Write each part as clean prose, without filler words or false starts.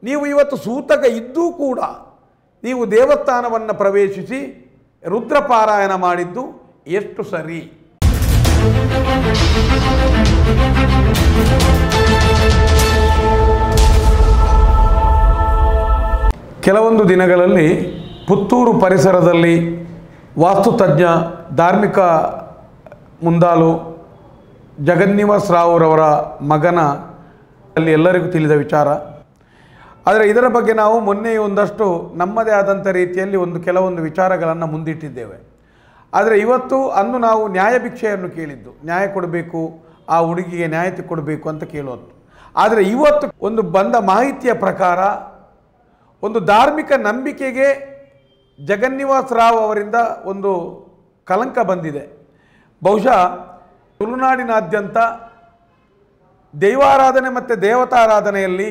ನೀವು ಇವತ್ತು ಸೂತಕ ಇದ್ದೂ ಕೂಡ ನೀವು ದೇವಸ್ಥಾನವನ್ನು ಪ್ರವೇಶಿಸಿ ರುದ್ರಪಾರಾಯಣ ಮಾಡಿದ್ದು ಎಷ್ಟು ಸರಿ? ಕೆಲವೊಂದು ದಿನಗಳಲ್ಲಿ ಪುತ್ತೂರು ಪರಿಸರದಲ್ಲಿ ವಾಸ್ತುತಜ್ಞ ಧಾರ್ಮಿಕ ಮುಂದಾಳು ಜಗನ್ನಿವಾಸ ರಾವ್ರವರ ಮಗನ ಅಲ್ಲಿ ಎಲ್ಲರಿಗೂ ತಿಳಿದ ವಿಚಾರ. ಆದರೆ ಇದರ ಬಗ್ಗೆ ನಾವು ಮೊನ್ನೆ ಒಂದಷ್ಟು ನಮ್ಮದೇ ಆದಂಥ ರೀತಿಯಲ್ಲಿ ಕೆಲವೊಂದು ವಿಚಾರಗಳನ್ನು ಮುಂದಿಟ್ಟಿದ್ದೇವೆ. ಆದರೆ ಇವತ್ತು ಅಂದು ನಾವು ನ್ಯಾಯಭಿಕ್ಷೆಯನ್ನು ಕೇಳಿದ್ದು, ನ್ಯಾಯ ಕೊಡಬೇಕು, ಆ ಹುಡುಗಿಗೆ ನ್ಯಾಯ ಕೊಡಬೇಕು ಅಂತ ಕೇಳೋದು. ಆದರೆ ಇವತ್ತು ಬಂದ ಮಾಹಿತಿಯ ಪ್ರಕಾರ ಒಂದು ಧಾರ್ಮಿಕ ನಂಬಿಕೆಗೆ ಜಗನ್ನಿವಾಸ ರಾವ್ ಅವರಿಂದ ಒಂದು ಕಲಂಕ ಬಂದಿದೆ. ಬಹುಶಃ ತುಳುನಾಡಿನಾದ್ಯಂತ ದೈವಾರಾಧನೆ ಮತ್ತು ದೇವತಾರಾಧನೆಯಲ್ಲಿ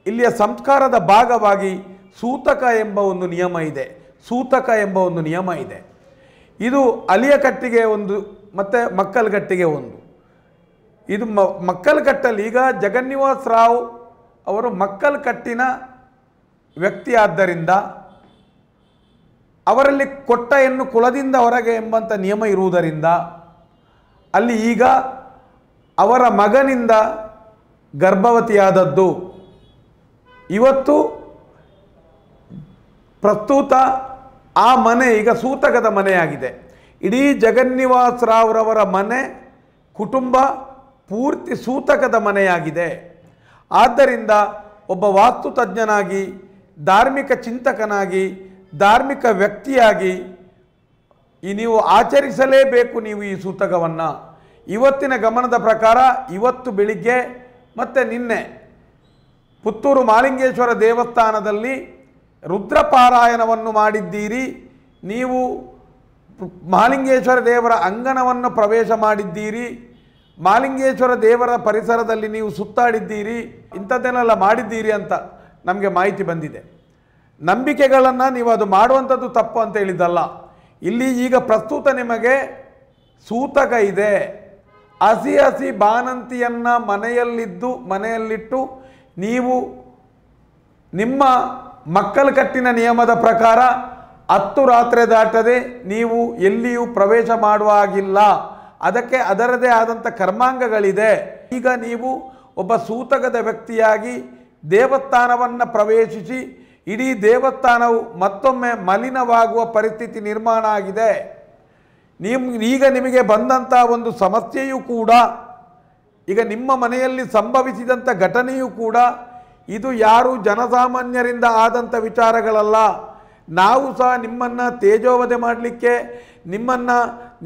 ಇಲ್ಲಿಯ ಸಂಸ್ಕಾರದ ಭಾಗವಾಗಿ ಸೂತಕ ಎಂಬ ಒಂದು ನಿಯಮ ಇದೆ. ಇದು ಅಲಿಯಕಟ್ಟಿಗೆ ಒಂದು ಮತ್ತು ಮಕ್ಕಲಗಟ್ಟಿಗೆ ಒಂದು. ಇದು ಮಕ್ಕಲಗಟ್ಟಲ್ಲಿ ಈಗ ಜಗನ್ನಿವಾಸ ರಾವ್ ಅವರು ಮಕ್ಕಲಕಟ್ಟಿನ ವ್ಯಕ್ತಿ ಆದ್ದರಿಂದ ಅವರಲ್ಲಿ ಕೊಟ್ಟ ಹೆಣ್ಣು ಕುಲದಿಂದ ಹೊರಗೆ ಎಂಬಂಥ ನಿಯಮ ಇರುವುದರಿಂದ ಅಲ್ಲಿ ಈಗ ಅವರ ಮಗನಿಂದ ಗರ್ಭವತಿಯಾದದ್ದು. ಇವತ್ತು ಪ್ರಸ್ತುತ ಆ ಮನೆ ಈಗ ಸೂತಕದ ಮನೆಯಾಗಿದೆ. ಇಡೀ ಜಗನ್ನಿವಾಸ ರಾವ್ರವರ ಮನೆ ಕುಟುಂಬ ಪೂರ್ತಿ ಸೂತಕದ ಮನೆಯಾಗಿದೆ. ಆದ್ದರಿಂದ ಒಬ್ಬ ವಾಸ್ತುತಜ್ಞನಾಗಿ, ಧಾರ್ಮಿಕ ಚಿಂತಕನಾಗಿ, ಧಾರ್ಮಿಕ ವ್ಯಕ್ತಿಯಾಗಿ ನೀವು ಆಚರಿಸಲೇಬೇಕು ನೀವು ಈ ಸೂತಕವನ್ನು. ಇವತ್ತಿನ ಗಮನದ ಪ್ರಕಾರ ಇವತ್ತು ಬೆಳಿಗ್ಗೆ ಮತ್ತು ನಿನ್ನೆ ಪುತ್ತೂರು ಮಹಾಲಿಂಗೇಶ್ವರ ದೇವಸ್ಥಾನದಲ್ಲಿ ರುದ್ರಪಾರಾಯಣವನ್ನು ಮಾಡಿದ್ದೀರಿ. ನೀವು ಮಹಾಲಿಂಗೇಶ್ವರ ದೇವರ ಅಂಗಣವನ್ನು ಪ್ರವೇಶ ಮಾಡಿದ್ದೀರಿ. ಮಹಾಲಿಂಗೇಶ್ವರ ದೇವರ ಪರಿಸರದಲ್ಲಿ ನೀವು ಸುತ್ತಾಡಿದ್ದೀರಿ, ಇಂಥದ್ದನ್ನೆಲ್ಲ ಮಾಡಿದ್ದೀರಿ ಅಂತ ನಮಗೆ ಮಾಹಿತಿ ಬಂದಿದೆ. ನಂಬಿಕೆಗಳನ್ನು ನೀವು ಅದು ಮಾಡುವಂಥದ್ದು ತಪ್ಪು ಅಂತ ಹೇಳಿದ್ದಲ್ಲ. ಇಲ್ಲಿ ಈಗ ಪ್ರಸ್ತುತ ನಿಮಗೆ ಸೂತಕ ಇದೆ. ಹಸಿ ಬಾಣಂತಿಯನ್ನು ಮನೆಯಲ್ಲಿಟ್ಟು ನೀವು ನಿಮ್ಮ ಮಕ್ಕಲಕಟ್ಟಿನ ನಿಯಮದ ಪ್ರಕಾರ 10 ರಾತ್ರಿ ದಾಟದೆ ನೀವು ಎಲ್ಲಿಯೂ ಪ್ರವೇಶ ಮಾಡುವ ಹಾಗಿಲ್ಲ. ಅದಕ್ಕೆ ಅದರದೇ ಆದಂಥ ಕರ್ಮಾಂಗಗಳಿದೆ. ಈಗ ನೀವು ಒಬ್ಬ ಸೂತಕದ ವ್ಯಕ್ತಿಯಾಗಿ ದೇವಸ್ಥಾನವನ್ನು ಪ್ರವೇಶಿಸಿ ಇಡೀ ದೇವಸ್ಥಾನವು ಮತ್ತೊಮ್ಮೆ ಮಲಿನವಾಗುವ ಪರಿಸ್ಥಿತಿ ನಿರ್ಮಾಣ ಆಗಿದೆ. ಈಗ ನಿಮಗೆ ಬಂದಂಥ ಒಂದು ಸಮಸ್ಯೆಯೂ ಕೂಡ, ಈಗ ನಿಮ್ಮ ಮನೆಯಲ್ಲಿ ಸಂಭವಿಸಿದಂಥ ಘಟನೆಯೂ ಕೂಡ ಇದು ಯಾರು ಜನಸಾಮಾನ್ಯರಿಂದ ಆದಂಥ ವಿಚಾರಗಳಲ್ಲ. ನಾವು ಸಹ ನಿಮ್ಮನ್ನು ತೇಜೋವಧೆ ಮಾಡಲಿಕ್ಕೆ,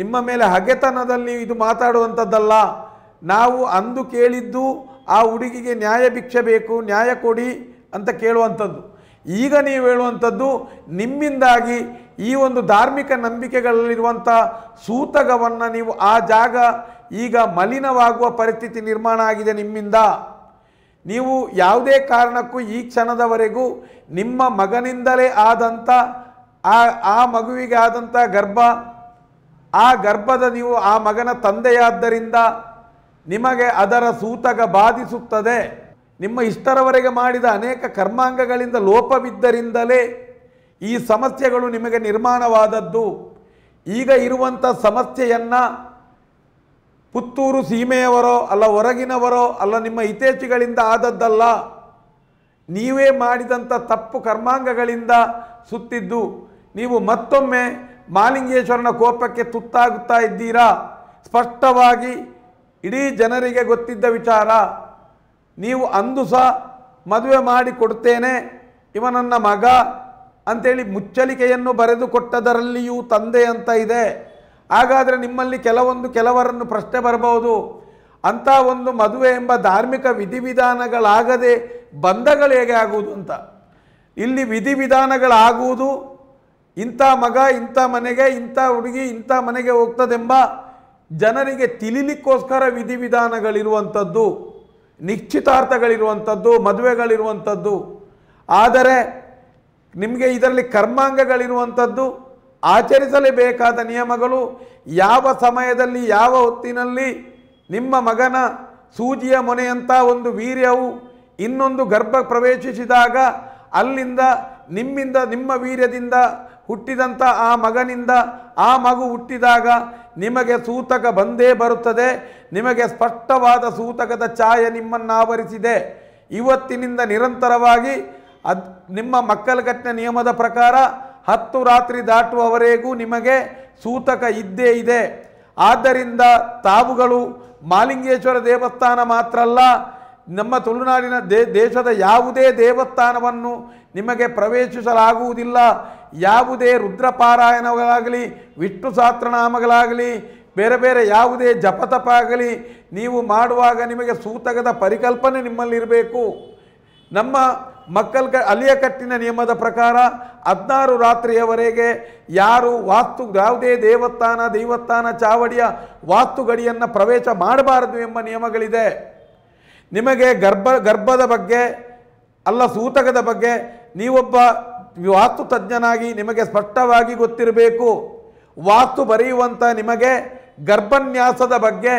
ನಿಮ್ಮ ಮೇಲೆ ಹಗೆತನದಲ್ಲಿ ಇದು ಮಾತಾಡುವಂಥದ್ದಲ್ಲ. ನಾವು ಅಂದು ಕೇಳಿದ್ದು ಆ ಹುಡುಗಿಗೆ ನ್ಯಾಯ ಭಿಕ್ಷೆ ಬೇಕು, ನ್ಯಾಯ ಕೊಡಿ ಅಂತ ಕೇಳುವಂಥದ್ದು. ಈಗ ನೀವು ಹೇಳುವಂಥದ್ದು ನಿಮ್ಮಿಂದಾಗಿ ಈ ಒಂದು ಧಾರ್ಮಿಕ ನಂಬಿಕೆಗಳಲ್ಲಿರುವಂಥ ಸೂತಕವನ್ನು ನೀವು ಆ ಜಾಗ ಈಗ ಮಲಿನವಾಗುವ ಪರಿಸ್ಥಿತಿ ನಿರ್ಮಾಣ ಆಗಿದೆ ನಿಮ್ಮಿಂದ. ನೀವು ಯಾವುದೇ ಕಾರಣಕ್ಕೂ ಈ ಕ್ಷಣದವರೆಗೂ ನಿಮ್ಮ ಮಗನಿಂದಲೇ ಆದಂಥ ಆ ಮಗುವಿಗೆ ಆದಂಥ ಆ ಗರ್ಭದ ನೀವು ಆ ಮಗನ ತಂದೆಯಾದ್ದರಿಂದ ನಿಮಗೆ ಅದರ ಸೂತಕ ಬಾಧಿಸುತ್ತದೆ. ನಿಮ್ಮ ಇಷ್ಟರವರೆಗೆ ಮಾಡಿದ ಅನೇಕ ಕರ್ಮಾಂಗಗಳಿಂದ ಲೋಪವಿದ್ದರಿಂದಲೇ ಈ ಸಮಸ್ಯೆಗಳು ನಿಮಗೆ ನಿರ್ಮಾಣವಾದದ್ದು. ಈಗ ಇರುವಂಥ ಸಮಸ್ಯೆಯನ್ನು ಪುತ್ತೂರು ಸೀಮೆಯವರೋ ಅಲ್ಲ ಹೊರಗಿನವರೋ ಅಲ್ಲ ನಿಮ್ಮ ಹಿತೈಷಿಗಳಿಂದ ಆದದ್ದಲ್ಲ. ನೀವೇ ಮಾಡಿದಂಥ ತಪ್ಪು ಕರ್ಮಾಂಗಗಳಿಂದ ಸುತ್ತಿದ್ದು. ನೀವು ಮತ್ತೊಮ್ಮೆ ಮಹಾಲಿಂಗೇಶ್ವರನ ಕೋಪಕ್ಕೆ ತುತ್ತಾಗುತ್ತಾ ಇದ್ದೀರಾ. ಸ್ಪಷ್ಟವಾಗಿ ಇಡೀ ಜನರಿಗೆ ಗೊತ್ತಿದ್ದ ವಿಚಾರ. ನೀವು ಅಂದು ಸಹ ಮದುವೆ ಮಾಡಿ ಕೊಡ್ತೇನೆ, ಇವ ನನ್ನ ಮಗ ಅಂಥೇಳಿ ಮುಚ್ಚಳಿಕೆಯನ್ನು ಬರೆದು ಕೊಟ್ಟದರಲ್ಲಿಯೂ ತಂದೆ ಅಂತ ಇದೆ. ಹಾಗಾದರೆ ನಿಮ್ಮಲ್ಲಿ ಕೆಲವರನ್ನು ಪ್ರಶ್ನೆ ಬರಬಹುದು, ಅಂಥ ಒಂದು ಮದುವೆ ಎಂಬ ಧಾರ್ಮಿಕ ವಿಧಿವಿಧಾನಗಳಾಗದೆ ಬಂಧಗಳು ಹೇಗೆ ಆಗುವುದು ಅಂತ. ಇಲ್ಲಿ ವಿಧಿವಿಧಾನಗಳಾಗುವುದು ಇಂಥ ಮಗ ಇಂಥ ಮನೆಗೆ, ಇಂಥ ಹುಡುಗಿ ಇಂಥ ಮನೆಗೆ ಹೋಗ್ತದೆಂಬ ಜನರಿಗೆ ತಿಳಿಲಿಕ್ಕೋಸ್ಕರ ವಿಧಿವಿಧಾನಗಳಿರುವಂಥದ್ದು, ನಿಶ್ಚಿತಾರ್ಥಗಳಿರುವಂಥದ್ದು, ಮದುವೆಗಳಿರುವಂಥದ್ದು. ಆದರೆ ನಿಮಗೆ ಇದರಲ್ಲಿ ಕರ್ಮಾಂಗಗಳಿರುವಂಥದ್ದು, ಆಚರಿಸಲೇಬೇಕಾದ ನಿಯಮಗಳು, ಯಾವ ಸಮಯದಲ್ಲಿ ಯಾವ ಹೊತ್ತಿನಲ್ಲಿ ನಿಮ್ಮ ಮಗನ ಸೂಜಿಯ ಮೊನೆಯಂಥ ಒಂದು ವೀರ್ಯವು ಇನ್ನೊಂದು ಗರ್ಭ ಪ್ರವೇಶಿಸಿದಾಗ ಅಲ್ಲಿಂದ ನಿಮ್ಮಿಂದ ನಿಮ್ಮ ವೀರ್ಯದಿಂದ ಹುಟ್ಟಿದಂಥ ಆ ಮಗನಿಂದ ಆ ಮಗು ಹುಟ್ಟಿದಾಗ ನಿಮಗೆ ಸೂತಕ ಬಂದೇ ಬರುತ್ತದೆ. ನಿಮಗೆ ಸ್ಪಷ್ಟವಾದ ಸೂತಕದ ಛಾಯೆ ನಿಮ್ಮನ್ನು ಆವರಿಸಿದೆ. ಇವತ್ತಿನಿಂದ ನಿರಂತರವಾಗಿ ನಿಮ್ಮ ಮಕ್ಕಳಗಟ್ಟಿನ ನಿಯಮದ ಪ್ರಕಾರ 10 ರಾತ್ರಿ ದಾಟುವವರೆಗೂ ನಿಮಗೆ ಸೂತಕ ಇದ್ದೇ ಇದೆ. ಆದ್ದರಿಂದ ತಾವುಗಳು ಮಾಲಿಂಗೇಶ್ವರ ದೇವಸ್ಥಾನ ಮಾತ್ರ ಅಲ್ಲ, ನಮ್ಮ ತುಳುನಾಡಿನ ದೇಶದ ಯಾವುದೇ ದೇವಸ್ಥಾನವನ್ನು ನಿಮಗೆ ಪ್ರವೇಶಿಸಲಾಗುವುದಿಲ್ಲ. ಯಾವುದೇ ರುದ್ರಪಾರಾಯಣಗಳಾಗಲಿ, ವಿಷ್ಣು ಸಹಸ್ರನಾಮಗಳಾಗಲಿ, ಬೇರೆ ಬೇರೆ ಯಾವುದೇ ಜಪತಪ ಆಗಲಿ ನೀವು ಮಾಡುವಾಗ ನಿಮಗೆ ಸೂತಕದ ಪರಿಕಲ್ಪನೆ ನಿಮ್ಮಲ್ಲಿರಬೇಕು. ನಮ್ಮ ಅಲಿಯ ಕಟ್ಟಿನ ನಿಯಮದ ಪ್ರಕಾರ 16 ರಾತ್ರಿಯವರೆಗೆ ಯಾರು ಯಾವುದೇ ದೇವಸ್ಥಾನ ಚಾವಡಿಯ ವಾಸ್ತು ಗಡಿಯನ್ನು ಪ್ರವೇಶ ಮಾಡಬಾರದು ಎಂಬ ನಿಯಮಗಳಿದೆ. ನಿಮಗೆ ಗರ್ಭದ ಬಗ್ಗೆ ಅಲ್ಲ, ಸೂತಕದ ಬಗ್ಗೆ ನೀವೊಬ್ಬ ವಾಸ್ತು ತಜ್ಞನಾಗಿ ನಿಮಗೆ ಸ್ಪಷ್ಟವಾಗಿ ಗೊತ್ತಿರಬೇಕು. ವಾಸ್ತು ಬರೆಯುವಂಥ ನಿಮಗೆ ಗರ್ಭನ್ಯಾಸದ ಬಗ್ಗೆ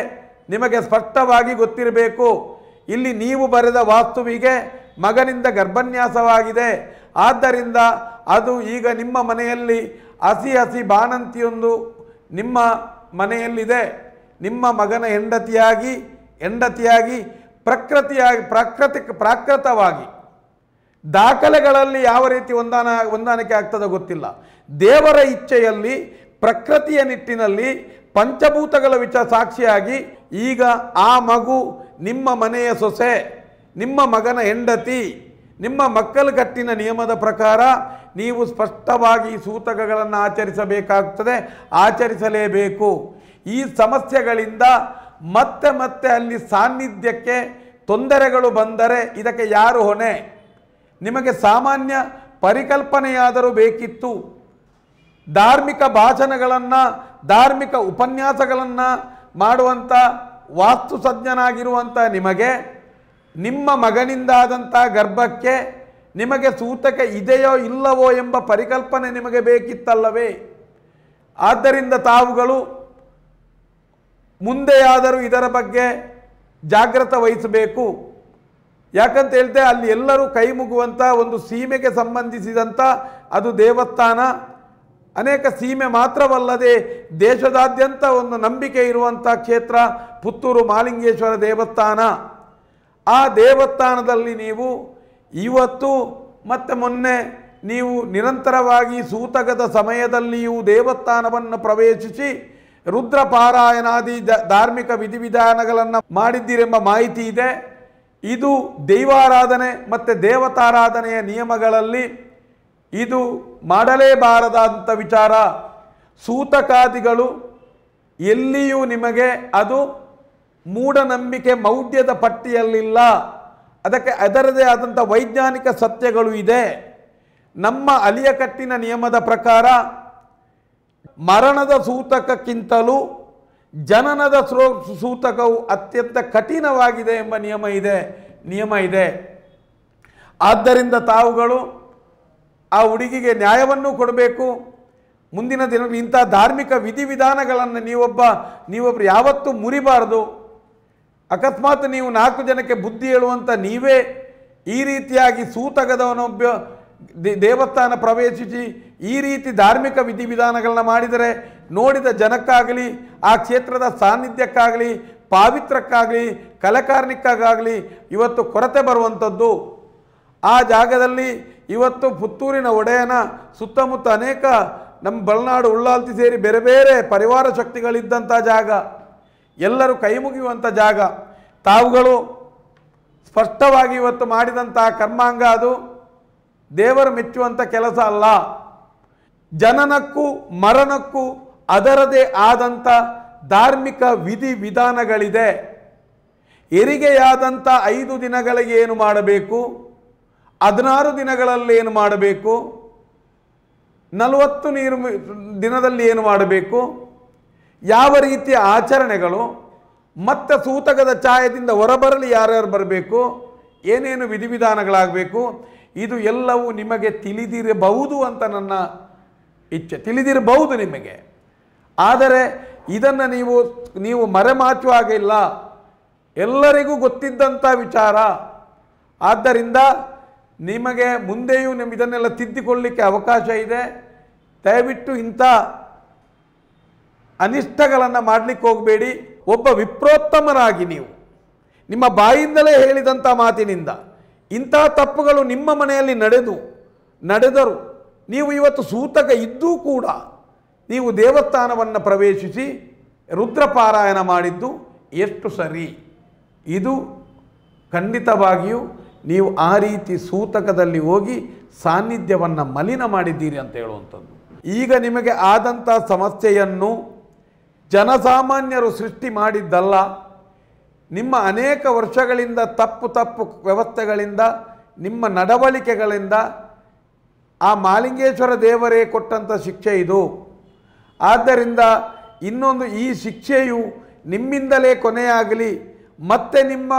ನಿಮಗೆ ಸ್ಪಷ್ಟವಾಗಿ ಗೊತ್ತಿರಬೇಕು. ಇಲ್ಲಿ ನೀವು ಬರೆದ ವಾಸ್ತುವಿಗೆ ಮಗನಿಂದ ಗರ್ಭನ್ಯಾಸವಾಗಿದೆ. ಆದ್ದರಿಂದ ಅದು ಈಗ ನಿಮ್ಮ ಮನೆಯಲ್ಲಿ ಹಸಿ ಬಾಣಂತಿಯೊಂದು ನಿಮ್ಮ ಮನೆಯಲ್ಲಿದೆ. ನಿಮ್ಮ ಮಗನ ಹೆಂಡತಿಯಾಗಿ ಪ್ರಾಕೃತವಾಗಿ ದಾಖಲೆಗಳಲ್ಲಿ ಯಾವ ರೀತಿ ಹೊಂದಾಣಿಕೆ ಆಗ್ತದೋ ಗೊತ್ತಿಲ್ಲ. ದೇವರ ಇಚ್ಛೆಯಲ್ಲಿ ಪ್ರಕೃತಿಯ ನಿಟ್ಟಿನಲ್ಲಿ ಪಂಚಭೂತಗಳ ಸಾಕ್ಷಿಯಾಗಿ ಈಗ ಆ ಮಗು ನಿಮ್ಮ ಮನೆಯ ಸೊಸೆ, ನಿಮ್ಮ ಮಗನ ಹೆಂಡತಿ. ನಿಮ್ಮ ಮಕ್ಕಳಗಟ್ಟಿನ ನಿಯಮದ ಪ್ರಕಾರ ನೀವು ಸ್ಪಷ್ಟವಾಗಿ ಸೂತಕಗಳನ್ನು ಆಚರಿಸಬೇಕಾಗುತ್ತದೆ, ಆಚರಿಸಲೇಬೇಕು. ಈ ಸಮಸ್ಯೆಗಳಿಂದ ಮತ್ತೆ ಅಲ್ಲಿ ಸಾನ್ನಿಧ್ಯಕ್ಕೆ ತೊಂದರೆಗಳು ಬಂದರೆ ಇದಕ್ಕೆ ಯಾರು ಹೊಣೆ? ನಿಮಗೆ ಸಾಮಾನ್ಯ ಪರಿಕಲ್ಪನೆಯಾದರೂ ಬೇಕಿತ್ತು. ಧಾರ್ಮಿಕ ಭಾಷಣಗಳನ್ನು, ಧಾರ್ಮಿಕ ಉಪನ್ಯಾಸಗಳನ್ನು ಮಾಡುವಂಥ ವಾಸ್ತು ತಜ್ಞನಾಗಿರುವಂಥ ನಿಮಗೆ ನಿಮ್ಮ ಮಗನಿಂದಾದಂಥ ಗರ್ಭಕ್ಕೆ ನಿಮಗೆ ಸೂತಕ ಇದೆಯೋ ಇಲ್ಲವೋ ಎಂಬ ಪರಿಕಲ್ಪನೆ ನಿಮಗೆ ಬೇಕಿತ್ತಲ್ಲವೇ? ಆದ್ದರಿಂದ ತಾವುಗಳು ಮುಂದೆಯಾದರೂ ಇದರ ಬಗ್ಗೆ ಜಾಗೃತ ವಹಿಸಬೇಕು. ಯಾಕಂತ ಹೇಳ್ತೆ ಅಲ್ಲಿ ಎಲ್ಲರೂ ಕೈ ಮುಗುವಂಥ ಒಂದು ಸೀಮೆಗೆ ಸಂಬಂಧಿಸಿದಂಥ ಅದು ದೇವಸ್ಥಾನ. ಅನೇಕ ಸೀಮೆ ಮಾತ್ರವಲ್ಲದೆ ದೇಶದಾದ್ಯಂತ ಒಂದು ನಂಬಿಕೆ ಇರುವಂಥ ಕ್ಷೇತ್ರ ಪುತ್ತೂರು ಮಾಲಿಂಗೇಶ್ವರ ದೇವಸ್ಥಾನ. ಆ ದೇವಸ್ಥಾನದಲ್ಲಿ ನೀವು ಇವತ್ತು ಮತ್ತು ಮೊನ್ನೆ ನೀವು ನಿರಂತರವಾಗಿ ಸೂತಕದ ಸಮಯದಲ್ಲಿಯೂ ದೇವಸ್ಥಾನವನ್ನು ಪ್ರವೇಶಿಸಿ ರುದ್ರಪಾರಾಯಣಾದಿ ಧಾರ್ಮಿಕ ವಿಧಿವಿಧಾನಗಳನ್ನು ಮಾಡಿದ್ದೀರೆಂಬ ಮಾಹಿತಿ ಇದೆ. ಇದು ದೈವಾರಾಧನೆ ಮತ್ತು ದೇವತಾರಾಧನೆಯ ನಿಯಮಗಳಲ್ಲಿ ಇದು ಮಾಡಲೇಬಾರದಂಥ ವಿಚಾರ. ಸೂತಕಾದಿಗಳು ಎಲ್ಲಿಯೂ ನಿಮಗೆ ಅದು ಮೂಢನಂಬಿಕೆ ಮೌಢ್ಯದ ಪಟ್ಟಿಯಲ್ಲಿಲ್ಲ. ಅದಕ್ಕೆ ಅದರದೇ ಆದಂಥ ವೈಜ್ಞಾನಿಕ ಸತ್ಯಗಳು ಇದೆ. ನಮ್ಮ ಅಲಿಯ ಕಟ್ಟಿನ ನಿಯಮದ ಪ್ರಕಾರ ಮರಣದ ಸೂತಕಕ್ಕಿಂತಲೂ ಜನನದ ಸೂತಕವು ಅತ್ಯಂತ ಕಠಿಣವಾಗಿದೆ ಎಂಬ ನಿಯಮ ಇದೆ. ಆದ್ದರಿಂದ ತಾವುಗಳು ಆ ಹುಡುಗಿಗೆ ನ್ಯಾಯವನ್ನು ಕೊಡಬೇಕು. ಮುಂದಿನ ದಿನಗಳಲ್ಲಿ ಇಂಥ ಧಾರ್ಮಿಕ ವಿಧಿವಿಧಾನಗಳನ್ನು ನೀವೊಬ್ಬರು ಯಾವತ್ತೂ ಮುರಿಬಾರದು. ಅಕಸ್ಮಾತ್ ನೀವು 4 ಜನಕ್ಕೆ ಬುದ್ಧಿ ಹೇಳುವಂಥ ನೀವೇ ಈ ರೀತಿಯಾಗಿ ಸೂತಕದವನೊಬ್ಬ ದೇವಸ್ಥಾನ ಪ್ರವೇಶಿಸಿ ಈ ರೀತಿ ಧಾರ್ಮಿಕ ವಿಧಿವಿಧಾನಗಳನ್ನ ಮಾಡಿದರೆ ನೋಡಿದ ಜನಕ್ಕಾಗಲಿ, ಆ ಕ್ಷೇತ್ರದ ಸಾನ್ನಿಧ್ಯಕ್ಕಾಗಲಿ, ಪಾವಿತ್ರಕ್ಕಾಗಲಿ, ಕಲೆಕಾರ್ಣಿಕ್ಕಾಗಲಿ ಇವತ್ತು ಕೊರತೆ ಬರುವಂಥದ್ದು. ಆ ಜಾಗದಲ್ಲಿ ಇವತ್ತು ಪುತ್ತೂರಿನ ಒಡೆಯನ ಸುತ್ತಮುತ್ತ ಅನೇಕ ನಮ್ಮ ಬಲನಾಡು ಉಳ್ಳಾಲ್ತಿ ಸೇರಿ ಬೇರೆ ಬೇರೆ ಪರಿವಾರ ಶಕ್ತಿಗಳಿದ್ದಂಥ ಜಾಗ, ಎಲ್ಲರೂ ಕೈ ಮುಗಿಯುವಂಥ ಜಾಗ. ತಾವುಗಳು ಸ್ಪಷ್ಟವಾಗಿ ಇವತ್ತು ಮಾಡಿದಂಥ ಕರ್ಮಾಂಗ ಅದು ದೇವರು ಮೆಚ್ಚುವಂಥ ಕೆಲಸ ಅಲ್ಲ. ಜನನಕ್ಕೂ ಮರಣಕ್ಕೂ ಅದರದೇ ಆದಂಥ ಧಾರ್ಮಿಕ ವಿಧಿವಿಧಾನಗಳಿದೆ. ಹೆರಿಗೆಯಾದಂಥ 5 ದಿನಗಳಿಗೆ ಏನು ಮಾಡಬೇಕು, 16 ದಿನಗಳಲ್ಲಿ ಏನು ಮಾಡಬೇಕು, 40 ದಿನದಲ್ಲಿ ಏನು ಮಾಡಬೇಕು, ಯಾವ ರೀತಿಯ ಆಚರಣೆಗಳು, ಮತ್ತು ಸೂತಕದ ಛಾಯದಿಂದ ಹೊರಬರಲಿ ಯಾರ್ಯಾರು ಬರಬೇಕು, ಏನೇನು ವಿಧಿವಿಧಾನಗಳಾಗಬೇಕು, ಇದು ಎಲ್ಲವೂ ನಿಮಗೆ ತಿಳಿದಿರಬಹುದು ಅಂತ ನನ್ನ ಇಚ್ಛೆ. ತಿಳಿದಿರಬಹುದು ನಿಮಗೆ. ಆದರೆ ಇದನ್ನು ನೀವು ಮರೆಮಾಚುವ ಹಾಗಿಲ್ಲ. ಎಲ್ಲರಿಗೂ ಗೊತ್ತಿದ್ದಂಥ ವಿಚಾರ. ಆದ್ದರಿಂದ ನಿಮಗೆ ಮುಂದೆಯೂ ಇದನ್ನೆಲ್ಲ ತಿದ್ದಿಕೊಳ್ಳಲಿಕ್ಕೆ ಅವಕಾಶ ಇದೆ. ದಯವಿಟ್ಟು ಇಂಥ ಅನಿಷ್ಟಗಳನ್ನು ಮಾಡಲಿಕ್ಕೆ ಹೋಗಬೇಡಿ. ಒಬ್ಬ ವಿಪ್ರೋತ್ತಮರಾಗಿ ನೀವು ನಿಮ್ಮ ಬಾಯಿಂದಲೇ ಹೇಳಿದಂಥ ಮಾತಿನಿಂದ ಇಂಥ ತಪ್ಪುಗಳು ನಿಮ್ಮ ಮನೆಯಲ್ಲಿ ನಡೆದರು ನೀವು ಇವತ್ತು ಸೂತಕ ಇದ್ದೂ ಕೂಡ ನೀವು ದೇವಸ್ಥಾನವನ್ನು ಪ್ರವೇಶಿಸಿ ರುದ್ರಪಾರಾಯಣ ಮಾಡಿದ್ದು ಎಷ್ಟು ಸರಿ? ಇದು ಖಂಡಿತವಾಗಿಯೂ ನೀವು ಆ ರೀತಿ ಸೂತಕದಲ್ಲಿ ಹೋಗಿ ಸಾನ್ನಿಧ್ಯವನ್ನು ಮಲಿನ ಮಾಡಿದ್ದೀರಿ ಅಂತ ಹೇಳುವಂಥದ್ದು. ಈಗ ನಿಮಗೆ ಆದಂಥ ಸಮಸ್ಯೆಯನ್ನು ಜನಸಾಮಾನ್ಯರು ಸೃಷ್ಟಿ ಮಾಡಿದ್ದಲ್ಲ. ನಿಮ್ಮ ಅನೇಕ ವರ್ಷಗಳಿಂದ ತಪ್ಪು ವ್ಯವಸ್ಥೆಗಳಿಂದ, ನಿಮ್ಮ ನಡವಳಿಕೆಗಳಿಂದ ಆ ಮಾಲಿಂಗೇಶ್ವರ ದೇವರೇ ಕೊಟ್ಟಂಥ ಶಿಕ್ಷೆ ಇದು. ಆದ್ದರಿಂದ ಇನ್ನೊಂದು ಈ ಶಿಕ್ಷೆಯು ನಿಮ್ಮಿಂದಲೇ ಕೊನೆಯಾಗಲಿ, ಮತ್ತೆ ನಿಮ್ಮ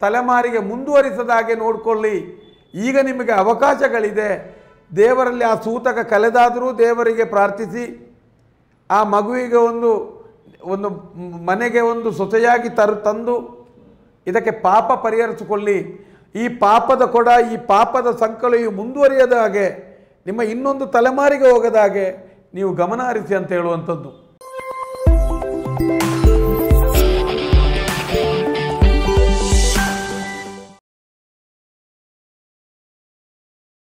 ತಲೆಮಾರಿಗೆ ಮುಂದುವರಿಸದಾಗೆ ನೋಡಿಕೊಳ್ಳಿ. ಈಗ ನಿಮಗೆ ಅವಕಾಶಗಳಿದೆ. ದೇವರಲ್ಲಿ ಆ ಸೂತಕ ಕಲೆದಾದರೂ ದೇವರಿಗೆ ಪ್ರಾರ್ಥಿಸಿ ಆ ಮಗುವಿಗೆ ಒಂದು ಮನೆಗೆ ಒಂದು ಸೊಸೆಯಾಗಿ ತಂದು ಇದಕ್ಕೆ ಪಾಪ ಪರಿಹರಿಸಿಕೊಳ್ಳಿ. ಈ ಪಾಪದ ಕೊಡ, ಈ ಪಾಪದ ಸಂಕಲೆಯು ಮುಂದುವರಿಯದ ಹಾಗೆ, ನಿಮ್ಮ ಇನ್ನೊಂದು ತಲೆಮಾರಿಗೆ ಹೋಗದ ಹಾಗೆ ನೀವು ಗಮನ ಹರಿಸಿ ಅಂತ ಹೇಳುವಂಥದ್ದು.